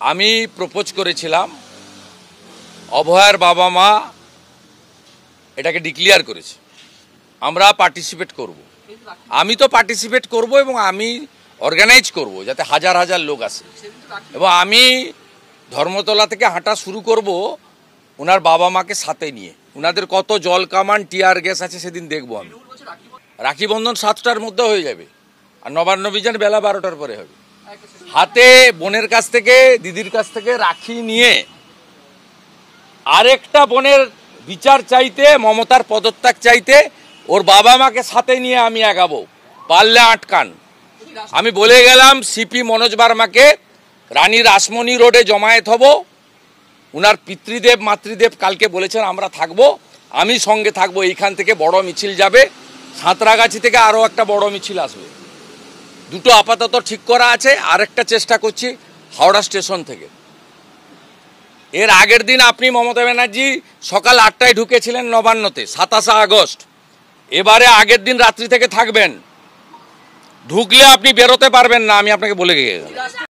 আমি প্রপোজ করেছিলাম, অভয়ার বাবা মা এটাকে ডিক্লেয়ার করেছে, আমরা পার্টিসিপেট করব। আমি তো পার্টিসিপেট করব এবং আমি অর্গানাইজ করব যাতে হাজার হাজার লোক আসে, এবং আমি ধর্মতলা থেকে হাঁটা শুরু করব ওনার বাবা মাকে সাথে নিয়ে। ওনাদের কত জল কামান টিয়ার গ্যাস আছে সেদিন দেখব। আমি রাখি বন্ধন 7টার মধ্যে হয়ে যাবে, আর নবান্ন অভিযান বেলা 12টার পরে হবে। হাতে বোনের কাছ থেকে, দিদির কাছ থেকে রাখি নিয়ে আরেকটা বোনের বিচার চাইতে, মমতার পদত্যাগ চাইতে, ওর বাবা মাকে সাথে নিয়ে আমি আগাবো। পারলে আটকান। আমি বলে গেলাম সিপি মনোজ বার্মাকে, রানী রাসমণি রোডে জমায়েত হব। উনার পিতৃদেব মাতৃদেব কালকে বলেছেন আমরা থাকবো, আমি সঙ্গে থাকবো। এইখান থেকে বড় মিছিল যাবে, সাঁতরাগাছি থেকে আরও একটা বড় মিছিল আসবে। দুটো আপাতত ঠিক করা আছে, আরেকটা চেষ্টা করছি হাওড়া স্টেশন থেকে। এর আগের দিন আপনি মমতা ব্যানার্জি সকাল 8টায় ঢুকেছিলেন নবান্নতে, 27 আগস্ট। এবারে আগের দিন রাত্রি থেকে থাকবেন, ঢুকলে আপনি বেরোতে পারবেন না, আমি আপনাকে বলে গেলাম।